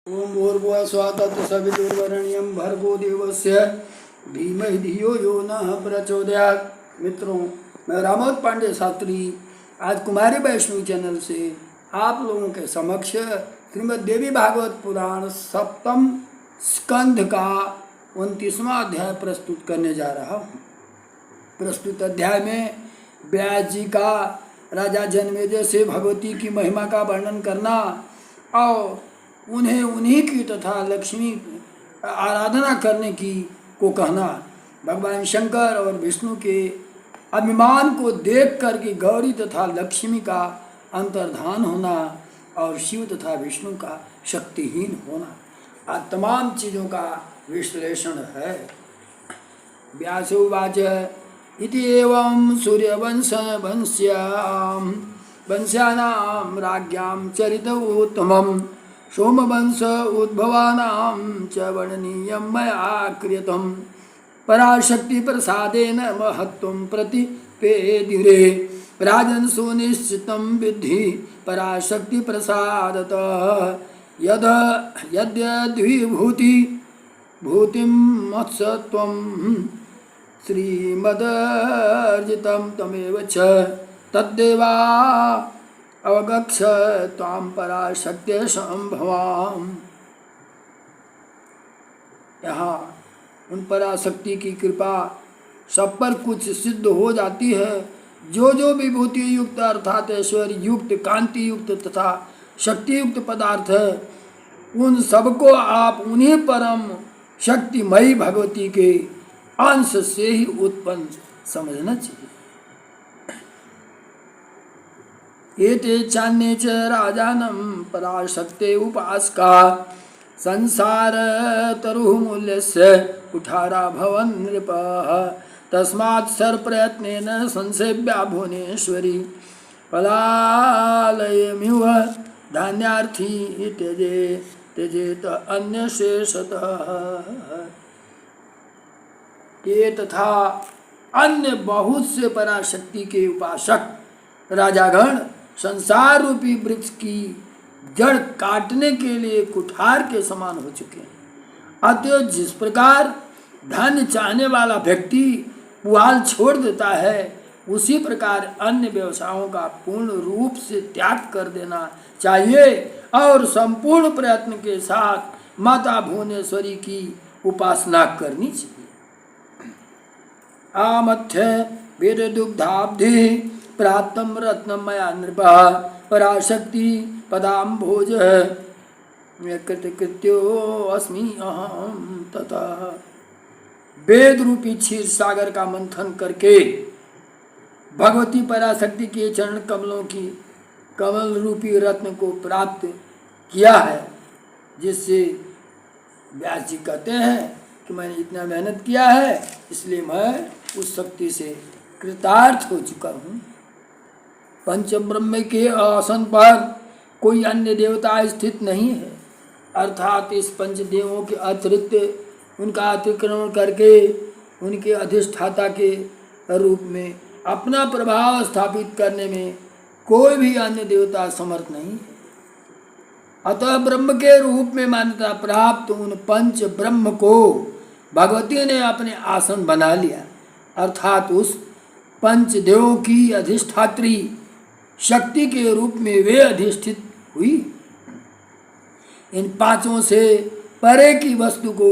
ओम भूर्भुवः स्वः तत्सवितुर्वरेण्यं भर्गो देवस्य धीमहि धियो यो नः प्रचोदयात्। मित्रों, मैं रामोद पांडे शास्त्री आज कुमारी वैष्णवी चैनल से आप लोगों के समक्ष श्रीमद् देवी भागवत पुराण सप्तम स्कंध का 29वां अध्याय प्रस्तुत करने जा रहा हूँ। प्रस्तुत अध्याय में व्यास जी का राजा जनमेजय से भगवती की महिमा का वर्णन करना और उन्हें उन्हीं की तथा लक्ष्मी आराधना करने की को कहना, भगवान शंकर और विष्णु के अभिमान को देख कर के गौरी तथा लक्ष्मी का अंतर्धान होना और शिव तथा विष्णु का शक्तिहीन होना, आज तमाम चीज़ों का विश्लेषण है। व्यासोवाच इति एवं सूर्यवंश वंश्यानां राज्ञां चरितोत्तमं सोमवंश उद्भवानां च वर्णनीयं मया क्रियतं पराशक्ति प्रसादेन महत्त्वं प्रतिपेदिरे राजन् सुनिश्चितं विद्धि पराशक्ति प्रसादतः यद्यद्विभूति भूतिं मत्सत्वं श्रीमदर्जितं तमेव च तद्देवा अवगक्ष त्वां पराशक्ति संभवाम। यहाँ उन पराशक्ति की कृपा सब पर कुछ सिद्ध हो जाती है। जो जो विभूति युक्त अर्थात ऐश्वर्य युक्त, कांति युक्त तथा शक्ति युक्त पदार्थ है, उन सबको आप उन्हीं परम शक्तिमयी भगवती के अंश से ही उत्पन्न समझना चाहिए। एते चान्ये च राजानं पराशक्ते उपासका संसार तरुमूल्यस्य कुठारा भवन नृपः तस्मात् सर्वप्रयत्नेन संसेव्या भुवनेश्वरी पलालयमिव धान्यार्थी त्यजेत अन्यशेषतः। ये तथा अन्य बहुत से पराशक्ति के उपासक राजागण संसार रूपी वृक्ष की जड़ काटने के लिए कुठार के समान हो चुके हैं। अतः जिस प्रकार धन चाहने वाला व्यक्ति पुआल छोड़ देता है, उसी प्रकार अन्य व्यवसायों का पूर्ण रूप से त्याग कर देना चाहिए और संपूर्ण प्रयत्न के साथ माता भुवनेश्वरी की उपासना करनी चाहिए। आमथ्य वेद दुग्धाब्धि प्राप्तम रत्नम मया नृपा पराशक्ति पदाम्भोज कृत्यो अस्मि अहम तथा। वेद रूपी क्षीर सागर का मंथन करके भगवती पराशक्ति के चरण कमलों की कमल रूपी रत्न को प्राप्त किया है, जिससे व्यास जी कहते हैं कि मैंने इतना मेहनत किया है, इसलिए मैं उस शक्ति से कृतार्थ हो चुका हूँ। पंचब्रह्म के आसन पर कोई अन्य देवता स्थित नहीं है, अर्थात इस पंचदेवों के अतिरिक्त उनका अतिक्रमण करके उनके अधिष्ठाता के रूप में अपना प्रभाव स्थापित करने में कोई भी अन्य देवता समर्थ नहीं है। अतः ब्रह्म के रूप में मान्यता प्राप्त उन पंच ब्रह्म को भगवती ने अपने आसन बना लिया, अर्थात उस पंच देवों की अधिष्ठात्री शक्ति के रूप में वे अधिष्ठित हुई। इन पांचों से परे की वस्तु को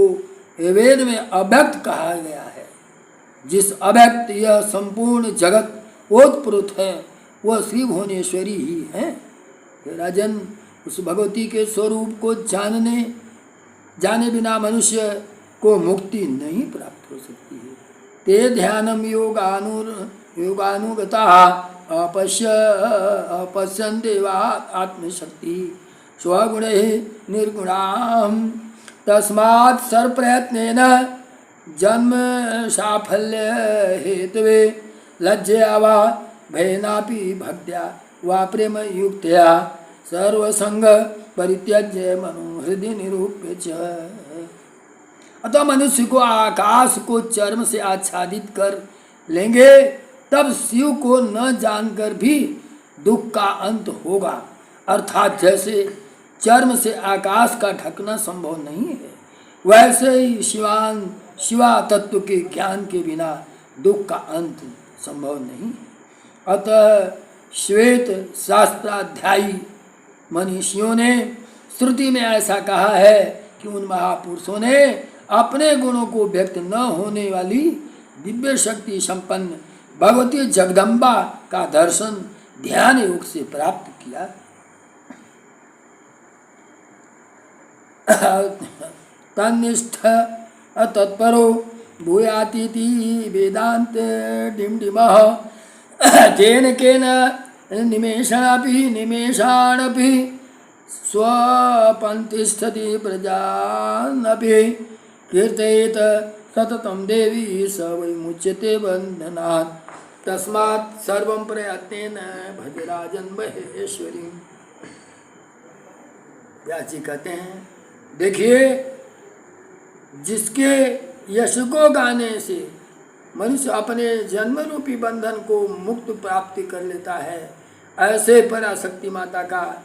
वेद में अव्यक्त कहा गया है। जिस अव्यक्त यह संपूर्ण जगत ओतप्रोत है, वह श्री भुवनेश्वरी ही है। राजन, उस भगवती के स्वरूप को जाने बिना मनुष्य को मुक्ति नहीं प्राप्त हो सकती है। ते ध्यानम योगानुगता अपश्यन देवा आत्मशक्ति स्वगुण निर्गुणाम तस्मात् सर्वप्रयत्नेन जन्म साफल्य हेतवे लज्जया वा भयनापि भक्त्या वा प्रेम युक्त्या सर्वसंग परित्यज्य मनो हृदय निरूप्य च। अतः मनुष्य को आकाश को चर्म से आच्छादित कर लेंगे, तब शिव को न जानकर भी दुख का अंत होगा। अर्थात जैसे चर्म से आकाश का ढकना संभव नहीं है, वैसे ही शिवा तत्व के ज्ञान के बिना दुख का अंत संभव नहीं। अतः श्वेत शास्त्राध्यायी मनीषियों ने श्रुति में ऐसा कहा है कि उन महापुरुषों ने अपने गुणों को व्यक्त न होने वाली दिव्य शक्ति संपन्न भगवती जगदम्बा का दर्शन ध्यान योग से प्राप्त किया। तन्निष्ठ तत्परो भूयातीति वेदांत डिमडिमः तेन केन निमेषाणपि स्वपन्तिष्ठति प्रजानपि कीर्तयेत सततं देवी स वै मुच्यते बन्धनात् तस्मात् सर्वं प्रयत्नेन भज राजन् महेश्वरी। व्यासी कहते हैं, देखिए, जिसके यश को गाने से मनुष्य अपने जन्म रूपी बंधन को मुक्त प्राप्ति कर लेता है, ऐसे पराशक्ति माता का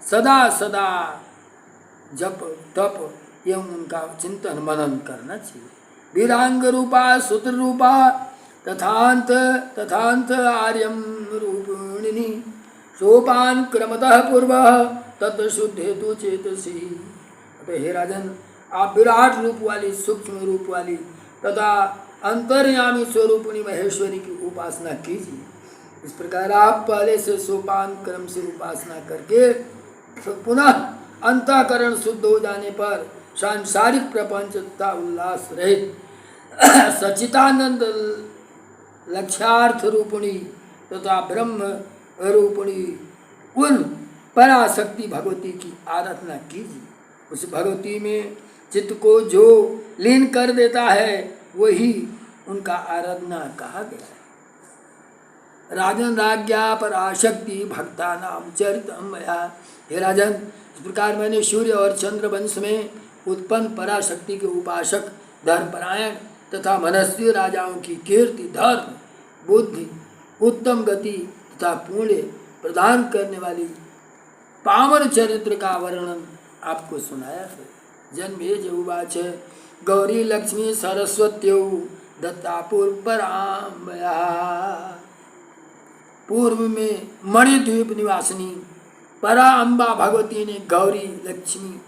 सदा सदा जप तप एवं उनका चिंतन मनन करना चाहिए। वीरांग रूपा सूत्र रूपा तथांत आर्यम रूपिणी सोपान क्रमतः पूर्व तत् शुद्ध हेतु चेतसी। तो हे राजन, आप विराट रूप वाली, सूक्ष्म रूप वाली तथा अंतर्यामी स्वरूपिणी महेश्वरी की उपासना कीजिए। इस प्रकार आप पहले से सोपान क्रम से उपासना करके पुनः अंतःकरण शुद्ध हो जाने पर सांसारिक प्रपंच तथा उल्लास रहित सच्चिदानंद लक्ष्यार्थ रूपिणी तथा ब्रह्म रूपिणी उन पराशक्ति भगवती की आराधना कीजिए। उस भगवती में चित्त को जो लीन कर देता है वही उनका आराधना कहा गया है। राजन राज्ञा पराशक्ति भक्ता नाम चरितम मया। हे राजन, इस प्रकार मैंने सूर्य और चंद्र वंश में उत्पन्न पराशक्ति के उपासक, धर्मपरायण तथा मनस्वी राजाओं की कीर्ति, धर्म, बुद्धि, उत्तम गति तथा पुण्य प्रदान करने वाली पावन चरित्र का वर्णन आपको सुनाया है। जन्मेजय उवाच गौरी लक्ष्मी सरस्वत्यौ दत्ता पूर्वपराम्बया। पूर्व में मणिद्वीप निवासिनी परा अम्बा भगवती ने गौरी, लक्ष्मी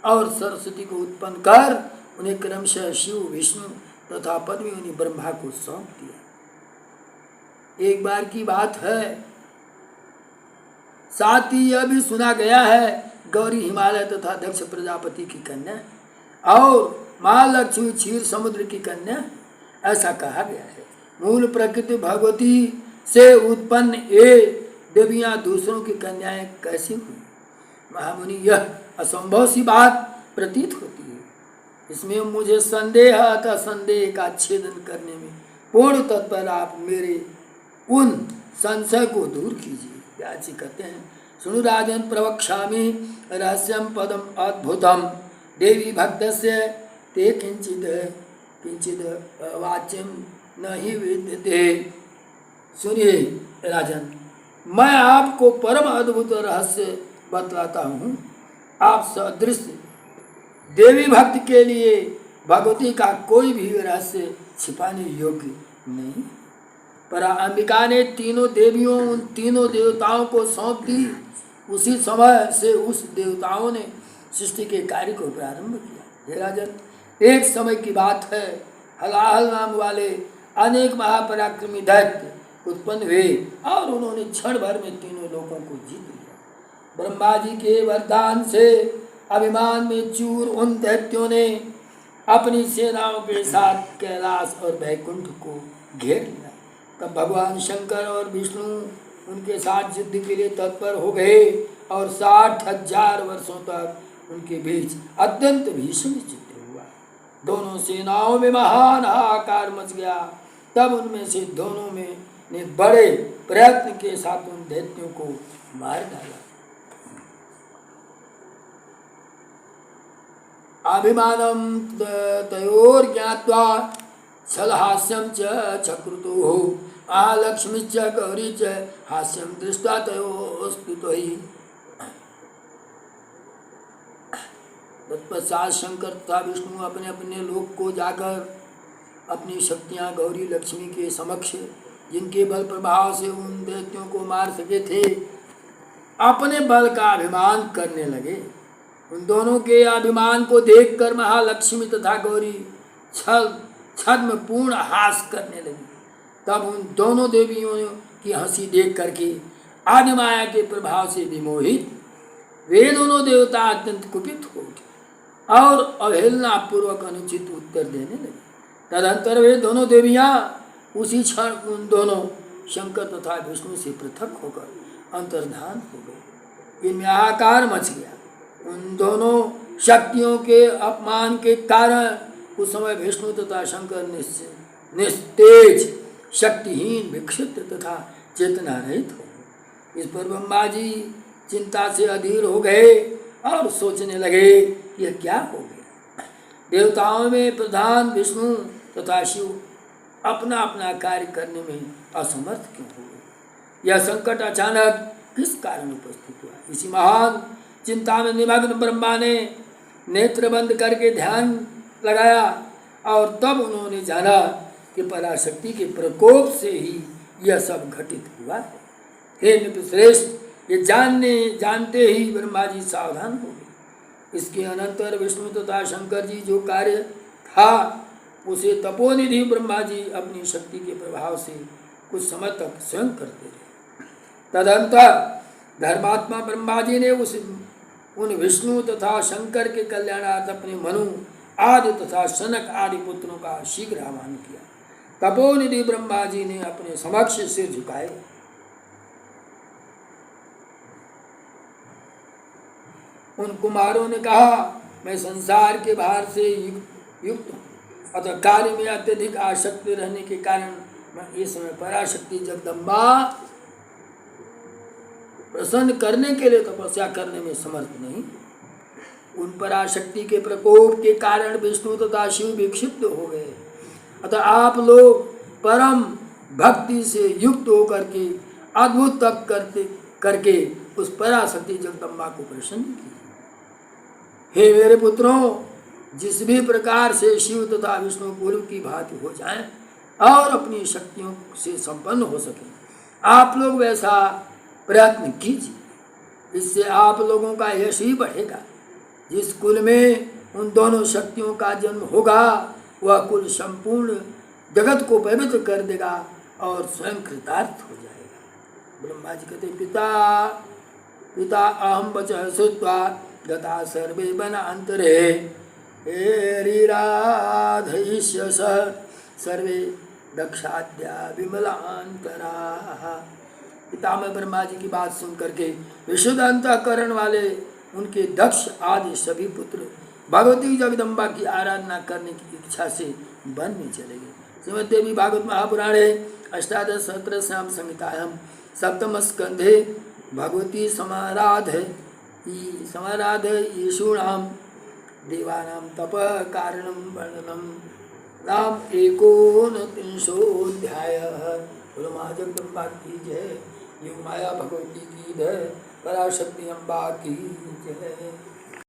और सरस्वती को उत्पन्न कर उन्हें क्रमशः शिव, विष्णु तथा पद्मी मुनि ब्रह्मा को सौंप दिया। एक बार की बात है, साथ ही यह भी सुना गया है गौरी हिमालय तथा दक्ष प्रजापति की कन्या और महालक्ष्मी क्षीर समुद्र की कन्या, ऐसा कहा गया है। मूल प्रकृति भगवती से उत्पन्न ये देवियां दूसरों की कन्याएं कैसी हुई? महामुनि, यह असंभव सी बात प्रतीत होती है। इसमें मुझे संदेह, अतः संदेह का छेदन करने में पूर्ण तत्पर आप मेरे उन संशय को दूर कीजिए। व्यासी कहते हैं, सुनु राजन, प्रवक्ष्यामि रहस्यम पदम अद्भुतम देवी भक्तस्य ते किंचित वाच्यम नहीं विद्यते। सुनिए राजन, मैं आपको परम अद्भुत रहस्य बतलाता हूँ। आप सदृश देवी भक्त के लिए भगवती का कोई भी रहस्य छिपाने योग्य नहीं। पर अंबिका ने तीनों देवियों, उन तीनों देवताओं को सौंप दी। उसी समय से उस देवताओं ने सृष्टि के कार्य को प्रारंभ किया। हे राजन, एक समय की बात है, हलाहल नाम वाले अनेक महापराक्रमी दैत्य उत्पन्न हुए और उन्होंने क्षण भर में तीनों लोगों को जीत लिया। ब्रह्मा जी के वरदान से अभिमान में चूर उन दैत्यों ने अपनी सेनाओं के साथ कैलाश और वैकुंठ को घेर लिया। तब भगवान शंकर और विष्णु उनके साथ युद्ध के लिए तत्पर हो गए और 60,000 वर्षों तक उनके बीच अत्यंत भीषण युद्ध हुआ। दोनों सेनाओं में महान हाहाकार मच गया। तब उनमें से दोनों में ने बड़े प्रयत्न के साथ उन दैत्यों को मार डाला। अभिमानम तयोर ज्ञात्वा छलहास्यम च चक्रुतुः आलक्ष्मी च गौरी च हास्यम दृष्ट्वा तयोस्तुतो ही। तत्पश्चात शंकर तथा विष्णु अपने अपने लोक को जाकर अपनी शक्तियां गौरी लक्ष्मी के समक्ष, जिनके बल प्रभाव से उन दैत्यों को मार सके थे, अपने बल का अभिमान करने लगे। उन दोनों के अभिमान को देखकर महालक्ष्मी तथा गौरी छद्म पूर्ण हास करने लगी। तब उन दोनों देवियों की हंसी देख करके आदि माया के प्रभाव से विमोहित वे दोनों देवता अत्यंत कुपित हो उठे और अवहेलना पूर्वक अनुचित उत्तर देने लगे। तदंतर वे दोनों देवियां उसी क्षण उन दोनों शंकर तथा विष्णु से पृथक होकर अंतर्धान हो गए। इनमें हाहाकार मच गया। उन दोनों शक्तियों के अपमान के कारण उस समय विष्णु तथा शंकर निस्तेज, शक्तिहीन, विक्षिप्त तथा चेतना रहित हो गए। इस पर ब्रह्मा जी चिंता से अधीर हो गए और सोचने लगे यह क्या हो गया। देवताओं में प्रधान विष्णु तथा शिव अपना अपना कार्य करने में असमर्थ क्यों हो गए। यह संकट अचानक किस कारण उपस्थित हुआ। इसी महान चिंता में निमग्न ब्रह्मा ने नेत्र बंद करके ध्यान लगाया और तब उन्होंने जाना कि पराशक्ति के प्रकोप से ही यह सब घटित हुआ है। हे नृपश्रेष्ठ, ये जानते ही ब्रह्मा जी सावधान हो गए। इसके अनंतर विष्णु तथा शंकर जी जो कार्य था उसे तपोनिधि ब्रह्मा जी अपनी शक्ति के प्रभाव से कुछ समय तक स्वयं करते रहे। तदंतर धर्मात्मा ब्रह्मा जी ने उन विष्णु तथा शंकर के कल्याणार्थ अपने मनु आदि तथा सनक आदि पुत्रों का शीघ्र आह्वान किया। तपोनिधि ब्रह्मा जी ने अपने समक्ष सिर झुकाए। उन कुमारों ने कहा, मैं संसार के भार से युक्त हूँ, अतः कार्य में अत्यधिक आसक्ति रहने के कारण मैं इस समय पराशक्ति जगदम्बा प्रसन्न करने के लिए तपस्या करने में समर्थ नहीं। उन पराशक्ति के प्रकोप के कारण विष्णु तथा शिव विक्षिप्त हो गए। अतः आप लोग परम भक्ति से युक्त होकर के अद्भुत तप करके उस पराशक्ति जगदम्बा को प्रसन्न किए। हे मेरे पुत्रों, जिस भी प्रकार से शिव तथा विष्णु पूर्व की भांति हो जाएं और अपनी शक्तियों से संपन्न हो सके, आप लोग वैसा प्रयत्न कीजिए। इससे आप लोगों का यश ही बढ़ेगा। जिस कुल में उन दोनों शक्तियों का जन्म होगा वह कुल संपूर्ण जगत को पवित्र कर देगा और स्वयं कृतार्थ हो जाएगा। ब्रह्मा जी कहते, पिता अहम वचः श्रुत्वा गता सर्वे वनान्तरे हेरिराधयिष्य सर्वे दक्षाद्या विमलांतराः। पितामह ब्रह्मा जी की बात सुन करके विशुद्ध अंतःकरण वाले उनके दक्ष आदि सभी पुत्र भगवती जगदम्बा की आराधना करने की इच्छा से वन में चले गए। श्रीमद् देवी भागवत महापुराणे अष्टादश सहस्रनाम संहितायां सप्तम स्कंधे भगवती समाराध येषूणां देवानां तप कारणं वर्णनम नाम 39अध्यायः। बोलो माँ जगदम्बा की जय, योग माया भगवती की जय, पराशक्ति अम्बा की जय।